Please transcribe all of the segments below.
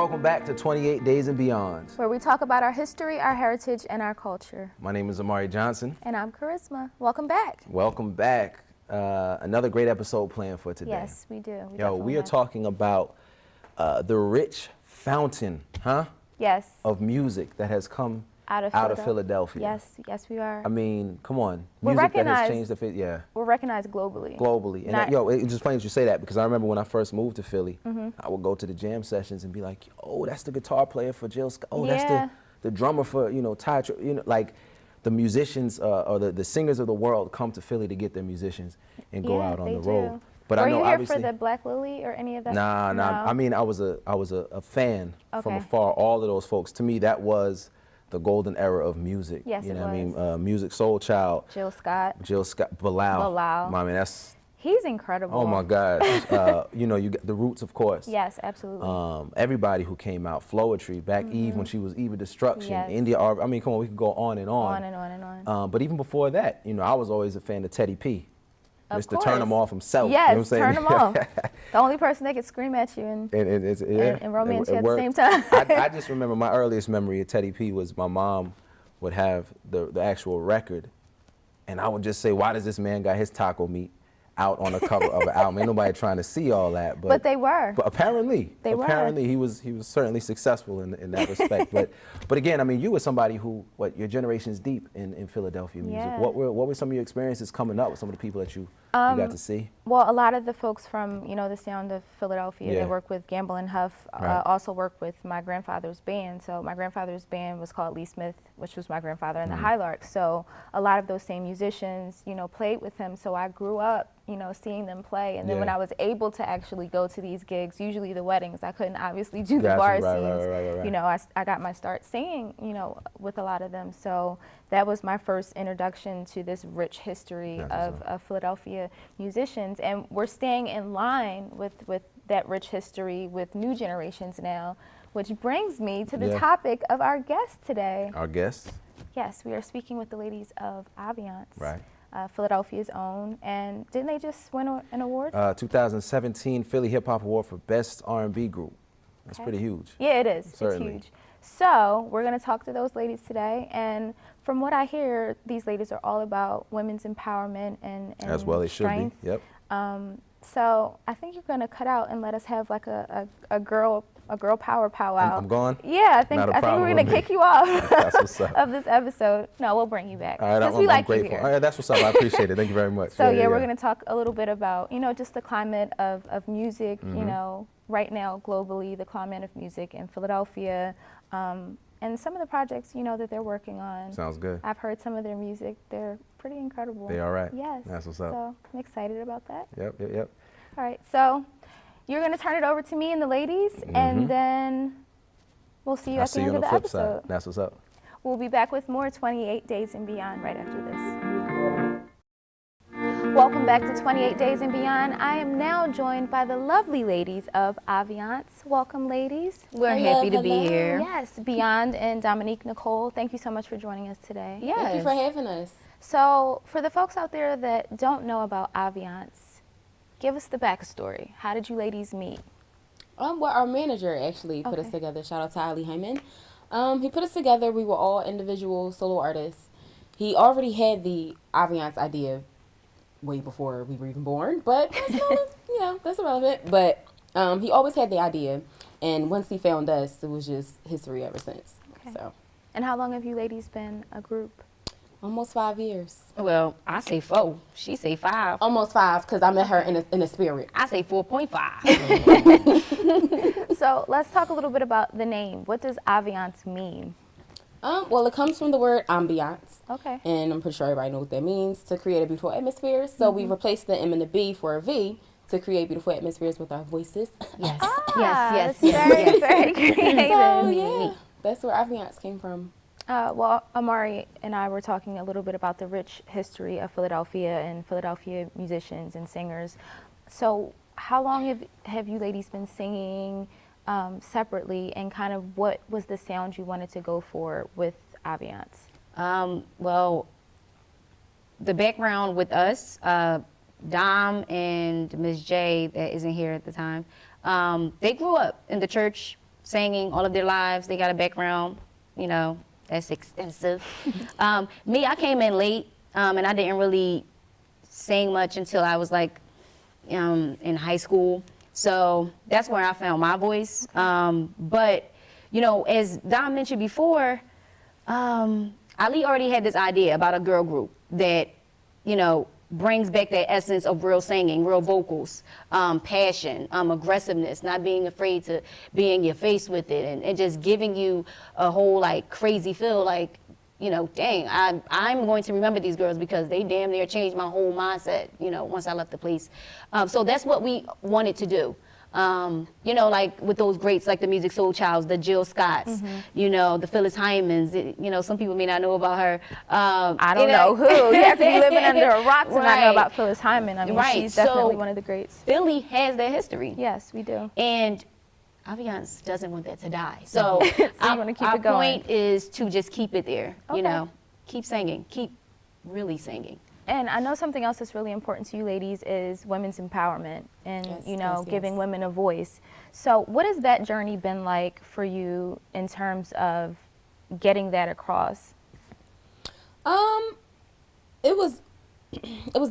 welcome back to 28 Days and Beyond, where we talk about our history, our heritage, and our culture. My name is Amari Johnson. And I'm Charisma. Welcome back. Welcome back. Another great episode planned for today. Yes, we do. We are talking about the rich fountain, Yes. of music that has come out of Philadelphia. Yes, we are. I mean, come on. We're music that has recognized- changed the We're recognized globally. Globally. And it's just funny that you say that, because I remember when I first moved to Philly, I would go to the jam sessions and be like, oh, that's the guitar player for Jill Scott. Oh, that's the drummer for, Ty, like the musicians or the singers of the world come to Philly to get their musicians and go out on the road. But Were I know you here obviously for the Black Lily or any of that? Nah. No. I mean, I was a fan from afar. All of those folks. To me, that was the golden era of music. Yes, you know it what I was. mean? Music, Soul Child. Jill Scott. Bilal. I mean, that's. He's incredible. Oh my God. You get the Roots, of course. Yes, absolutely. Everybody who came out, Floetry, back Eve when she was Eve of Destruction, Yes. India. I mean, come on, we could go on and on. On and on and on. But even before that, I was always a fan of Teddy P. Of Mr. Turn 'em off himself. Yes, you know what I'm saying? turn him off. The only person that could scream at you and romance you at the same time. I just remember my earliest memory of Teddy P was my mom would have the actual record, and I would just say, why does this man got his taco meat out on the cover of an album? Ain't nobody trying to see all that. But they were. But apparently he was certainly successful in that respect. But again, I mean, you were somebody who, your generation's deep in Philadelphia music. Yeah. What were some of your experiences coming up with some of the people that you got to see? Well, a lot of the folks from, the sound of Philadelphia, they work with Gamble and Huff, also work with my grandfather's band. So my grandfather's band was called Lee Smith, which was my grandfather and the Highlarks. So a lot of those same musicians, played with him. So I grew up, seeing them play. And then when I was able to actually go to these gigs, usually the weddings, I couldn't obviously do the bar scenes. Right. I got my start singing, with a lot of them. So that was my first introduction to this rich history of Philadelphia musicians. And we're staying in line with that rich history with new generations now, which brings me to the topic of our guest today. Our guest? Yes, we are speaking with the ladies of Aviance. Right. Philadelphia's own, and didn't they just win an award? 2017 Philly Hip Hop Award for Best R&B Group. That's pretty huge. Yeah, it is. Certainly. It's huge. So we're going to talk to those ladies today, and from what I hear, these ladies are all about women's empowerment and as well they strength. should be. Yep. So I think you're going to cut out and let us have like a girl power powwow. I'm gone? Yeah, I think we're going to kick you off That's what's up. of this episode. No, we'll bring you back. All right, I'm grateful. You here. All right, that's what's up. I appreciate it. Thank you very much. So we're going to talk a little bit about, just the climate of music, right now globally, the climate of music in Philadelphia, and some of the projects, that they're working on. Sounds good. I've heard some of their music. They're pretty incredible. They are right. Yes. That's what's up. So I'm excited about that. Yep. All right, so you're going to turn it over to me and the ladies, and then we'll see you at the end of the episode. Side. That's what's up. We'll be back with more 28 Days and Beyond right after this. Welcome back to 28 Days and Beyond. I am now joined by the lovely ladies of Aviance. Welcome, ladies. We're happy to be here. Yes, Beyyond and Dominique Nicole, thank you so much for joining us today. Yes. Thank you for having us. So, for the folks out there that don't know about Aviance, give us the backstory. How did you ladies meet? Well, our manager actually put us together. Shout out to Ali Hyman. He put us together. We were all individual solo artists. He already had the Aviance idea way before we were even born, but that's irrelevant. But he always had the idea, and once he found us, it was just history ever since. Okay. So. And how long have you ladies been a group? Almost 5 years. Well, I say 4. She say 5. Almost 5, because I met her in a spirit. I say 4.5. So let's talk a little bit about the name. What does Aviance mean? Well, it comes from the word ambiance. Okay. And I'm pretty sure everybody knows what that means, to create a beautiful atmosphere. So we replaced the M and the B for a V to create beautiful atmospheres with our voices. Yes. Yes. Very creative. So, yeah, that's where Aviance came from. Well, Amari and I were talking a little bit about the rich history of Philadelphia and Philadelphia musicians and singers. So how long have you ladies been singing separately, and kind of what was the sound you wanted to go for with Aviance? Well, the background with us, Dom and Ms. J, that isn't here at the time, they grew up in the church singing all of their lives. They got a background, you know, that's extensive. Me, I came in late, and I didn't really sing much until I was like in high school. So that's where I found my voice. But, you know, as Dom mentioned before, Ali already had this idea about a girl group that, you know, brings back that essence of real singing, real vocals, passion, aggressiveness, not being afraid to be in your face with it, and just giving you a whole like crazy feel like, you know, dang, I'm going to remember these girls because they damn near changed my whole mindset, you know, once I left the place. So that's what we wanted to do. You know, like with those greats like the Music Soul Childs, the Jill Scotts, you know, the Phyllis Hymans, you know, some people may not know about her. I don't know who. You have to be living under a rock to not know about Phyllis Hyman. I mean, she's definitely one of the greats. Philly has that history. Yes, we do. And Aviance doesn't want that to die. So, our point is to just keep it there, you know, keep singing, keep really singing. And I know something else that's really important to you ladies is women's empowerment and, you know, giving women a voice. So what has that journey been like for you in terms of getting that across? It was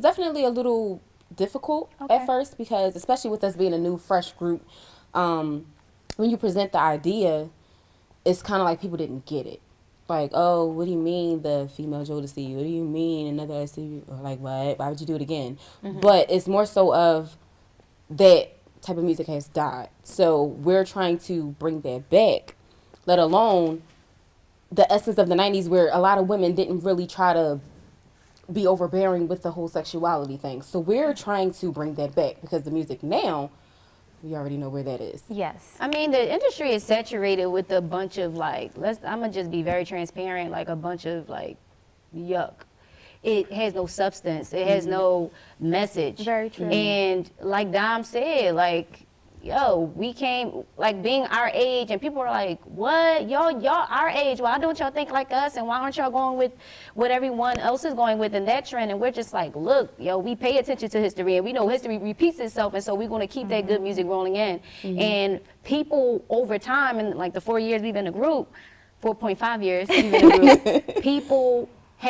definitely a little difficult at first because, especially with us being a new, fresh group, when you present the idea, it's kind of like people didn't get it. Like, oh, what do you mean the female Jodeci? What do you mean another SCV? Or like, what? Why would you do it again? But it's more so of that type of music has died. So we're trying to bring that back, let alone the essence of the 90s where a lot of women didn't really try to be overbearing with the whole sexuality thing. So we're trying to bring that back because the music now, we already know where that is. Yes. I mean, the industry is saturated with a bunch of like, I'm gonna just be very transparent, like a bunch of like yuck. It has no substance. It has no message. Very true. And like Dom said, like, yo, we came, like being our age, and people are like, what? Y'all our age. Why don't y'all think like us? And why aren't y'all going with what everyone else is going with in that trend? And we're just like, look, yo, we pay attention to history, and we know history repeats itself, and so we're going to keep that good music rolling in. And people over time, in like the 4 years we've been a group, 4.5 years we've been a group, people we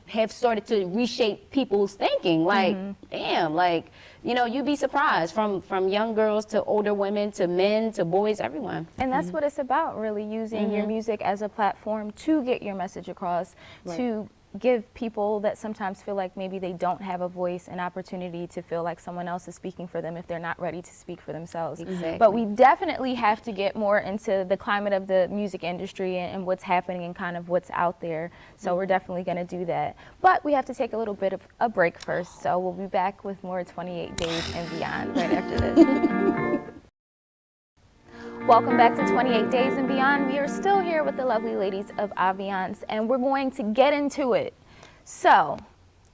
have started to reshape people's thinking. Like, damn, like, you know, you'd be surprised from young girls to older women to men to boys, everyone. And that's what it's about, really, using your music as a platform to get your message across, to give people that sometimes feel like maybe they don't have a voice an opportunity to feel like someone else is speaking for them if they're not ready to speak for themselves. Exactly. But we definitely have to get more into the climate of the music industry and what's happening and kind of what's out there. So we're definitely going to do that. But we have to take a little bit of a break first. So we'll be back with more 28 Days and Beyond right after this. Welcome back to 28 Days and Beyond. We are still here with the lovely ladies of Aviance, and we're going to get into it. So,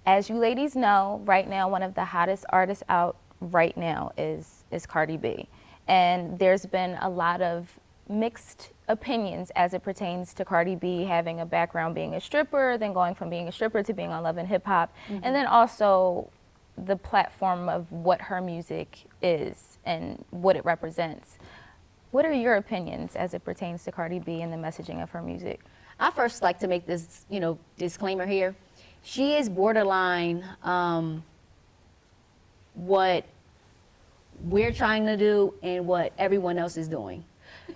as you ladies know, right now, one of the hottest artists out right now is Cardi B. And there's been a lot of mixed opinions as it pertains to Cardi B having a background being a stripper, then going from being a stripper to being on Love and Hip Hop, and then also the platform of what her music is and what it represents. What are your opinions as it pertains to Cardi B and the messaging of her music? I first like to make this, you know, disclaimer here. She is borderline what we're trying to do and what everyone else is doing.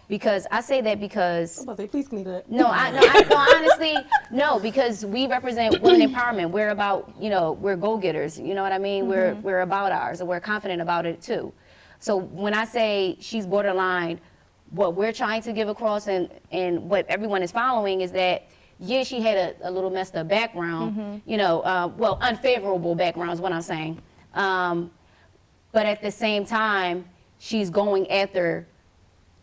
Because I say that because... I'm about to say, please clean that. No, honestly, no, because we represent women empowerment. We're about, you know, we're go-getters. You know what I mean? We're about ours, and we're confident about it too. So when I say she's borderline, what we're trying to give across and what everyone is following is that, yeah, she had a little messed up background, you know, well, unfavorable background is what I'm saying. But at the same time, she's going after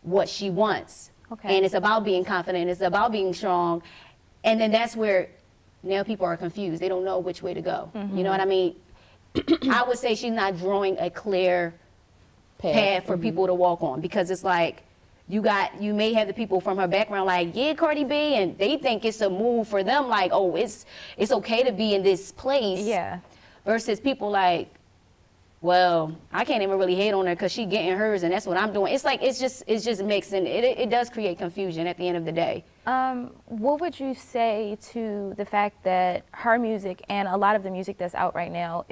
what she wants. Okay. And it's about being confident, it's about being strong. And then that's where now people are confused. They don't know which way to go. You know what I mean? I would say she's not drawing a clear path for people to walk on, because it's like you may have the people from her background like, yeah, Cardi B, and they think it's a move for them, like, oh, it's okay to be in this place. Yeah. Versus people like, well, I can't even really hate on her because she getting hers and that's what I'm doing. It's like, it's just mixing. It does create confusion at the end of the day. What would you say to the fact that her music and a lot of the music that's out right now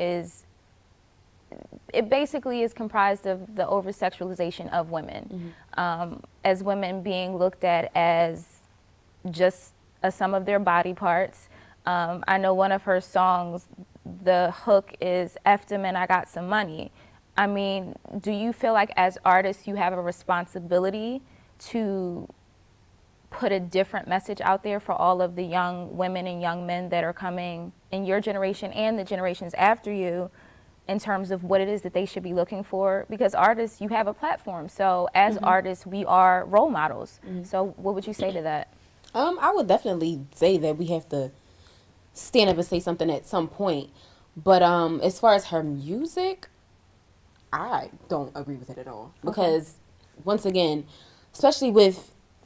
it basically is comprised of the over-sexualization of women, as women being looked at as just a sum of their body parts. I know one of her songs, the hook is "F them and I got some money." I mean, do you feel like as artists you have a responsibility to put a different message out there for all of the young women and young men that are coming in your generation and the generations after you in terms of what it is that they should be looking for? Because artists, you have a platform. So as artists, we are role models. So what would you say to that? I would definitely say that we have to stand up and say something at some point. But as far as her music, I don't agree with it at all. Because once again, especially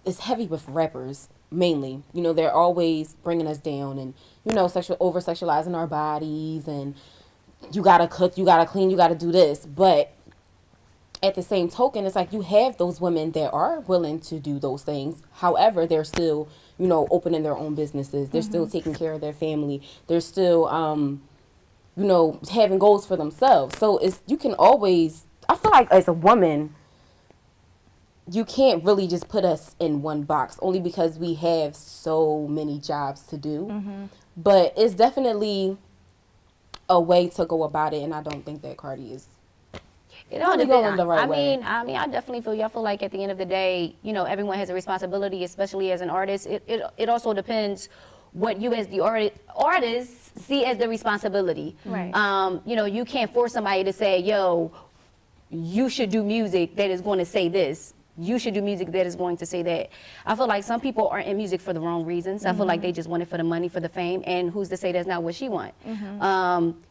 it's heavy with rappers mainly. You know, they're always bringing us down and, you know, over sexualizing our bodies and you gotta cook, you gotta clean, you gotta do this. But at the same token, it's like you have those women that are willing to do those things. However, they're still, you know, opening their own businesses. They're still taking care of their family. They're still, you know, having goals for themselves. So you can always, I feel like as a woman, you can't really just put us in one box only because we have so many jobs to do. But it's definitely a way to go about it, and I don't think that Cardi is. It all depends. I mean, I definitely feel you. I feel like at the end of the day, you know, everyone has a responsibility, especially as an artist. It also depends what you as the artist see as the responsibility. Right. You know, you can't force somebody to say, yo, you should do music that is going to say this. You should do music that is going to say that. I feel like some people are in music for the wrong reasons. I feel like they just want it for the money, for the fame, and who's to say that's not what she want?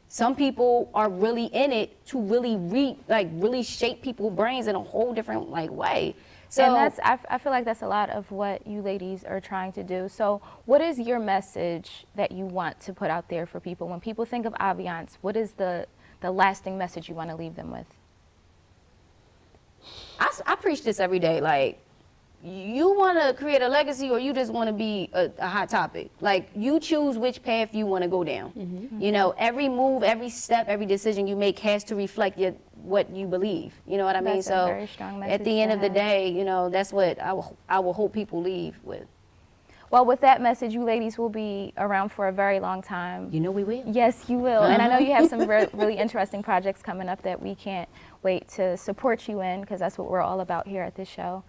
Some people are really in it to really shape people's brains in a whole different way. So and I feel like that's a lot of what you ladies are trying to do. So what is your message that you want to put out there for people? When people think of Aviance, what is the lasting message you want to leave them with? I preach this every day. Like, you want to create a legacy or you just want to be a hot topic. Like, you choose which path you want to go down. You know, every move, every step, every decision you make has to reflect what you believe. You know what I mean? That's a So very strong message at the end to of the have. day, you know, that's what I will hope people leave with. Well, with that message, you ladies will be around for a very long time. You know we will. Yes, you will. And I know you have some really interesting projects coming up that we can't wait to support you in, because that's what we're all about here at this show.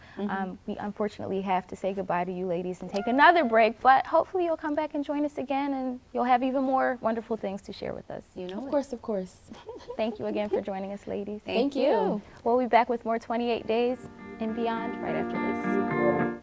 We unfortunately have to say goodbye to you ladies and take another break, but hopefully you'll come back and join us again and you'll have even more wonderful things to share with us. You know, Of course. Thank you again for joining us, ladies. Thank you. We'll be back with more 28 Days and Beyond right after this.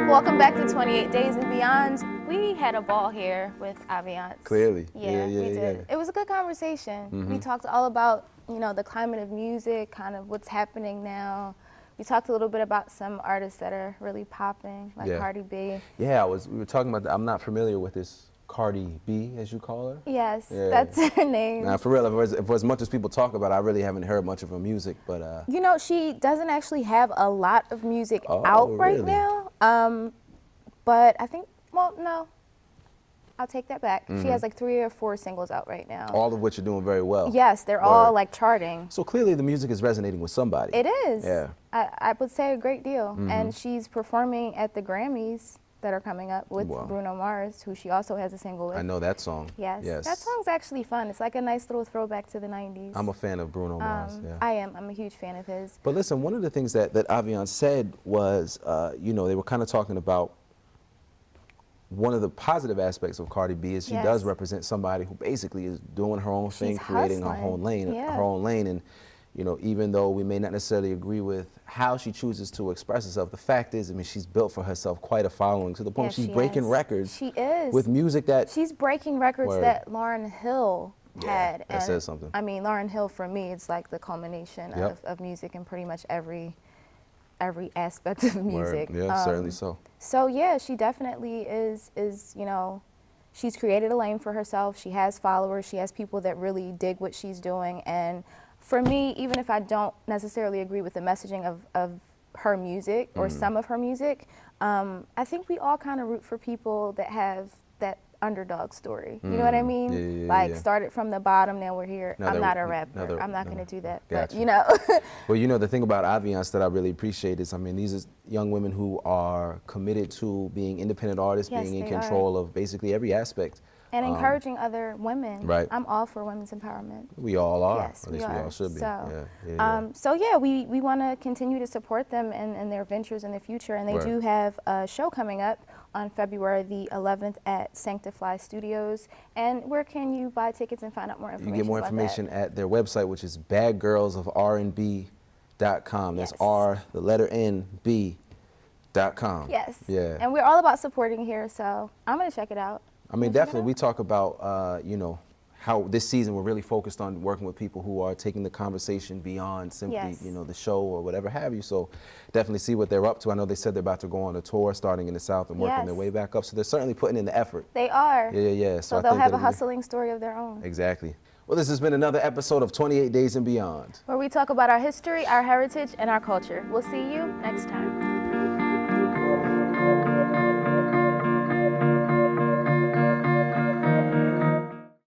Welcome back to 28 Days and Beyond. We had a ball here with Aviance. Clearly. Yeah, we did. It was a good conversation. We talked all about, you know, the climate of music, kind of what's happening now. We talked a little bit about some artists that are really popping, like Cardi B. Yeah, we were talking about that. I'm not familiar with this Cardi B, as you call her. Yes, that's her name. Now, for real, if as much as people talk about it, I really haven't heard much of her music, but... You know, she doesn't actually have a lot of music out right now. But I think, well, no. I'll take that back. She has like 3 or 4 singles out right now. all of which are doing very well. Yes, they're all like charting. So clearly the music is resonating with somebody. It is. Yeah. I would say a great deal. And she's performing at the Grammys that are coming up with Bruno Mars, who she also has a single with. I know that song. Yes. That song's actually fun. It's like a nice little throwback to the 90s. I'm a fan of Bruno Mars. Yeah. I am. I'm a huge fan of his. But listen, one of the things that Aviance said was, you know, they were kind of talking about one of the positive aspects of Cardi B is she does represent somebody who basically is doing her own thing, creating her own lane, and you know, even though we may not necessarily agree with how she chooses to express herself, the fact is, I mean, she's built for herself quite a following to the point she's breaking records. She is. With music that she's breaking records that Lauryn Hill had. That says something. I mean, Lauryn Hill for me, it's like the culmination of music in pretty much every aspect of music. Yeah, certainly so. So yeah, she definitely is, you know, she's created a lane for herself. She has followers. She has people that really dig what she's doing. And for me, even if I don't necessarily agree with the messaging of her music or some of her music, I think we all kind of root for people that have that underdog story. You know what I mean? Started from the bottom, now we're here. I'm not a rapper. I'm not going to do that. Gotcha. But, you know. Well, you know, the thing about Aviance that I really appreciate is, I mean, these are young women who are committed to being independent artists, Yes, being in they control of basically every aspect. And encouraging other women. Right. I'm all for women's empowerment. We all are. Yes, At least we all should be. So we want to continue to support them in their ventures in the future. And they do have a show coming up on February the 11th at Sanctify Studios. And where can you buy tickets and find out more information? You get more information at their website, which is badgirlsofrnb.com. That's R, the letter N, B.com. Yes. Yeah. And we're all about supporting here, so I'm going to check it out. I mean, definitely, we talk about, you know, how this season we're really focused on working with people who are taking the conversation beyond simply, you know, the show or whatever have you. So definitely see what they're up to. I know they said they're about to go on a tour starting in the South and working their way back up. So they're certainly putting in the effort. They are. Yeah. So they'll have a hustling story of their own. Exactly. Well, this has been another episode of 28 Days and Beyond, where we talk about our history, our heritage, and our culture. We'll see you next time.